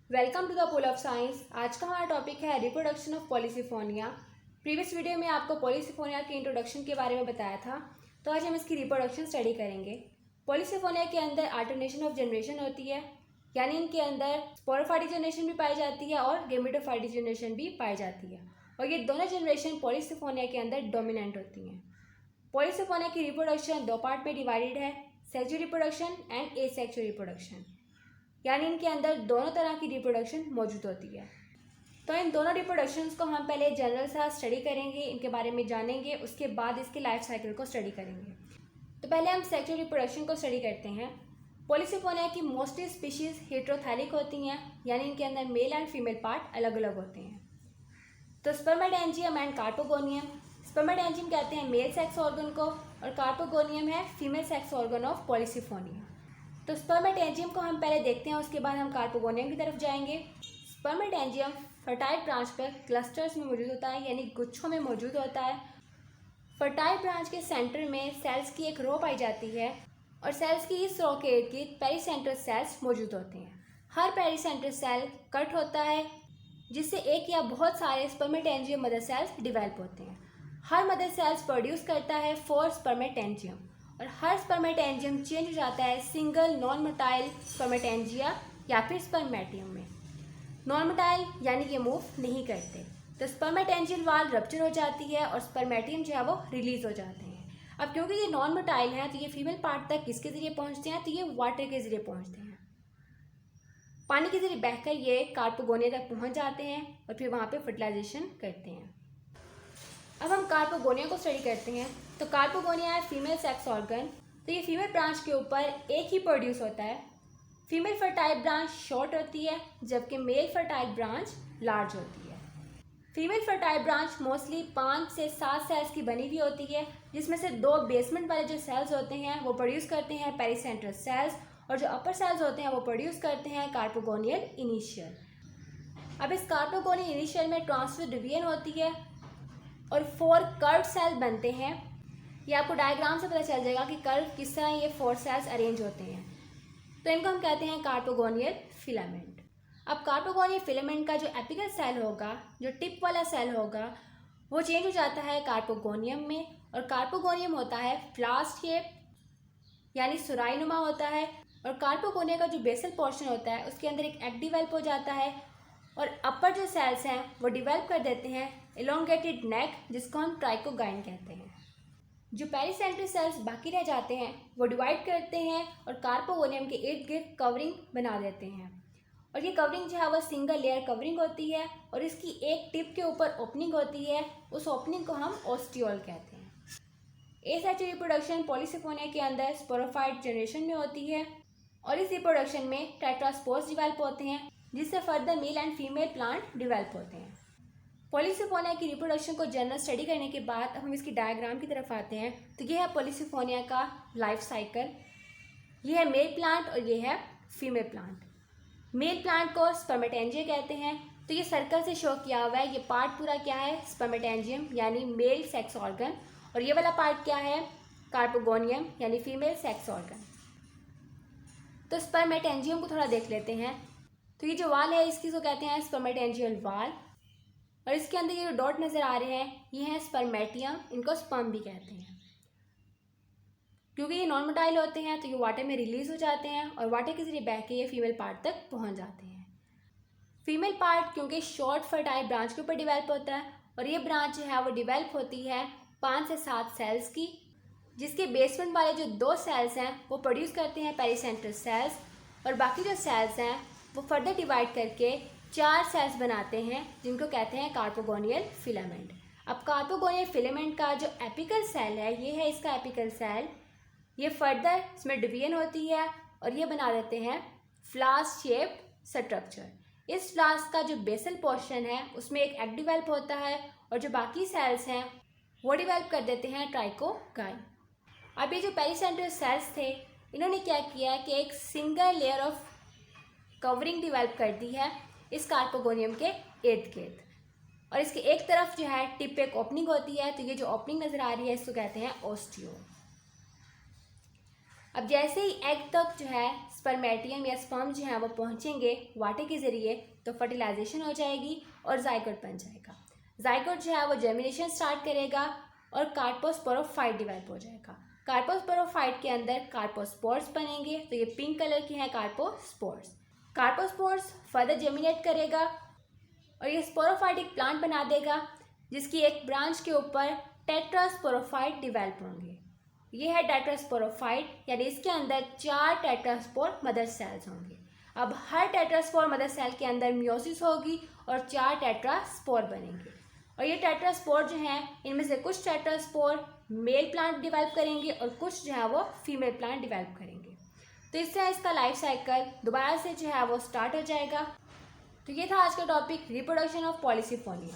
Welcome to the pole of science. आज का हमारा टॉपिक है reproduction of polysiphonia. Previous video में आपको पॉलीसिफोनिया के इंट्रोडक्शन के बारे में बताया था, तो आज हम इसकी रिप्रोडक्शन स्टडी करेंगे। पॉलीसिफोनिया के अंदर अल्टरनेशन ऑफ जनरेशन होती है, यानी इनके अंदर स्पोरोफाइटिक जनरेशन भी पाई जाती है और गेमेटोफाइटिक जनरेशन भी पाई जाती है, और ये दोनों जनरेशन पॉलीसिफोनिया के अंदर डोमिनेंट होती हैं। पॉलीसिफोनिया की रिप्रोडक्शन दो पार्ट में डिवाइडेड है, sexual reproduction and asexual reproduction, यानी इनके अंदर दोनों तरह की रिप्रोडक्शन मौजूद होती है। तो इन दोनों रिप्रोडक्शंस को हम पहले जनरल सा स्टडी करेंगे, इनके बारे में जानेंगे, उसके बाद इसके लाइफ साइकिल को स्टडी करेंगे। तो पहले हम सेक्सुअल रिप्रोडक्शन को स्टडी करते हैं। पॉलीसिफोनिया की मोस्टली स्पीशीज़ हेटेरोथैलिक होती हैं, यानी इनके अंदर मेल एंड फीमेल पार्ट अलग अलग होते हैं। तो स्पर्मेडेंजियम एंड कार्पोगोनियम, स्पर्मेडेंजियम कहते हैं मेल सेक्स ऑर्गन को, और कार्पोगोनियम है female sex organ of Polysiphonia. तो स्पर्मेडेंजियम को हम पहले देखते हैं, उसके बाद हम कार्पोगोनियम की तरफ जाएंगे। स्पर्मेडेंजियम फर्टाइल ब्रांच पर क्लस्टर्स में मौजूद होता है, यानी गुच्छों में मौजूद होता है। फर्टाइल ब्रांच के सेंटर में सेल्स की एक रो पाई जाती है, और सेल्स की इस रो के इर्द गिर्द पेरीसेंट्रल सेल्स मौजूद होते हैं। हर पेरीसेंट्रल सेल कट होता है, जिससे एक या बहुत सारे स्पर्मेडेंजियम मदर सेल्स डिवेल्प होते हैं। हर मदर सेल्स प्रोड्यूस करता है 4 स्पर्मेटेंजियम, और हर स्पर्मेटेंजियम चेंज हो जाता है सिंगल नॉन मोटाइल स्पर्मेटेंजिया या फिर स्पर्मेटियम में। नॉन मोटाइल यानी ये मूव नहीं करते, तो स्पर्मेटेंजियल वाल रप्चर हो जाती है और स्पर्मेटियम जो है वो रिलीज हो जाते हैं। अब क्योंकि ये नॉन मोटाइल है, तो ये फीमेल पार्ट तक किसके ज़रिए पहुंचते हैं, तो ये वाटर के ज़रिए पहुंचते हैं। पानी के ज़रिए बहकर ये कार्पोगोनिया तक पहुँच जाते हैं और फिर वहाँ पर फर्टिलाइजेशन करते हैं। अब हम कार्पोगोनिया को स्टडी करते हैं। तो कार्पोगोनिया है फीमेल सेक्स ऑर्गन। तो ये फीमेल ब्रांच के ऊपर एक ही प्रोड्यूस होता है। फीमेल फर्टाइल ब्रांच शॉर्ट होती है, जबकि मेल फर्टाइल ब्रांच लार्ज होती है। फीमेल फर्टाइल ब्रांच मोस्टली 5 से 7 सेल्स की बनी हुई होती है, जिसमें से 2 बेसमेंट वाले जो सेल्स होते हैं वो प्रोड्यूस करते हैं पेरीसेंट्रल सेल्स, और जो अपर सेल्स होते हैं वो प्रोड्यूस करते हैं कार्पोगोनियल इनिशियल। अब इस कार्पोगोनियल इनिशियल में ट्रांसफर डिवीजन होती है और 4 कर्व सेल बनते हैं। ये आपको डायग्राम से पता चल जाएगा कि कर्व किस तरह ये 4 सेल्स अरेंज होते हैं। तो इनको हम कहते हैं कार्पोगोनियल फिलामेंट। अब कार्पोगोनियल फिलामेंट का जो एपिकल सेल होगा, जो टिप वाला सेल होगा, वो चेंज हो जाता है कार्पोगोनियम में, और कार्पोगोनियम होता है फ्लास्क शेप यानी सुराहीनुमा होता है। और कार्पोगोनिया का जो बेसल पोर्शन होता है उसके अंदर एक एग डिवेल्प हो जाता है, और अपर जो सेल्स हैं वो डिवेल्प कर देते हैं एलोंगेटेड नेक, जिसको हम ट्राइकोगाइन कहते हैं। जो पेरीसेंट्रल सेल्स बाकी रह जाते हैं वो डिवाइड करते हैं और कार्पोगोनियम के इर्द गिर्द कवरिंग बना देते हैं, और ये कवरिंग जो है वो सिंगल लेयर कवरिंग होती है, और इसकी एक टिप के ऊपर ओपनिंग होती है, उस ओपनिंग को हम ओस्टियोल कहते हैं। एसेक्सुअल रिप्रोडक्शन पॉलीसिफोनिया के अंदर स्पोरोफाइट जनरेशन में होती है, और इस रिप्रोडक्शन में टेट्रास्पोर्स डिवेल्प होते हैं, जिससे further male and female plant develop होते हैं। पॉलीसिफोनिया की रिप्रोडक्शन को जनरल स्टडी करने के बाद अब हम इसकी डायग्राम की तरफ आते हैं। तो ये है पॉलीसिफोनिया का लाइफ साइकिल। ये है मेल प्लांट और ये है फीमेल प्लांट। मेल प्लांट को स्पर्मेटेंजिया कहते हैं। तो ये सर्कल से शो किया हुआ है, ये पार्ट पूरा क्या है, स्पर्मेटेंजियम यानी मेल सेक्स ऑर्गन, और ये वाला पार्ट क्या है, कार्पोगोनियम यानी फीमेल सेक्स ऑर्गन। तो स्पर्मेटेंजियम को थोड़ा देख लेते हैं। तो ये जो वाल है इसकी को कहते हैं स्पर्मेटेंजियल वाल, और इसके अंदर ये जो डॉट नज़र आ रहे हैं ये हैं स्पर्मेटियम, इनको स्पर्म भी कहते हैं। क्योंकि ये नॉन मोटाइल होते हैं तो ये वाटर में रिलीज हो जाते हैं, और वाटर के जरिए बह के ये फीमेल पार्ट तक पहुंच जाते हैं। फीमेल पार्ट क्योंकि शॉर्ट फर्टाइल ब्रांच के ऊपर डिवेल्प होता है, और ये ब्रांच जो है वो डिवेल्प होती है 5 से 7 सेल्स की, जिसके बेसमेंट वाले जो 2 सेल्स हैं वो प्रोड्यूस करते हैं पेरीसेंट्रल सेल्स, और बाकी जो सेल्स हैं वो फर्दर डिवाइड करके 4 सेल्स बनाते हैं, जिनको कहते हैं कार्पोगोनियल फिलामेंट। अब कार्पोगोनियल फिलामेंट का जो एपिकल सेल है, ये है इसका एपिकल सेल, ये फर्दर इसमें डिवीजन होती है और ये बना देते हैं फ्लास्क शेप स्ट्रक्चर। इस फ्लास्क का जो बेसल पोर्शन है उसमें एक एग डिवेल्प होता है, और जो बाकी सेल्स हैं वो डिवेल्प कर देते हैं ट्राइकोगाइन। अब ये जो पेरीसेंट्रल सेल्स थे, इन्होंने क्या किया कि एक single layer of covering develop कर दी है इस कार्पोगोनियम के इर्द गिर्द, और इसके एक तरफ जो है टिप पे एक ओपनिंग होती है। तो ये जो ओपनिंग नज़र आ रही है इसको कहते हैं ओस्टियो। अब जैसे ही एग तक जो है स्पर्मेटियम या स्पर्म जो है वो पहुंचेंगे वाटर के ज़रिए, तो फर्टिलाइजेशन हो जाएगी और जाइगोट बन जाएगा। जाइगोट जो है वो जर्मिनेशन स्टार्ट करेगा और कार्पोस्पोरोफाइट डेवलप हो जाएगा। कार्पोस्पोरोफाइट के अंदर कार्पोस्पोर्स बनेंगे, तो ये पिंक कलर के हैं कार्पोस्पोर्स। कार्पोस्पोर्स फर्दर जर्मिनेट करेगा और ये स्पोरोफाइट एक प्लांट बना देगा जिसकी एक ब्रांच के ऊपर टेट्रास्पोरोफाइट डेवलप होंगे। ये है टेट्रास्पोरोफाइट, यानी इसके अंदर 4 टेट्रास्पोर मदर सेल्स होंगे। अब हर टेट्रास्पोर मदर सेल के अंदर मियोसिस होगी और 4 टेट्रास्पोर बनेंगे। और ये टेट्रास्पोर जो हैं इनमें से कुछ टेट्रास्पोर मेल प्लांट डेवलप करेंगे और कुछ जो है वो फीमेल प्लांट डेवलप करेंगे। तो इससे इसका लाइफ साइकिल दोबारा से जो है वो स्टार्ट हो जाएगा। तो ये था आज का टॉपिक, रिप्रोडक्शन ऑफ पॉलीसिफोनिया।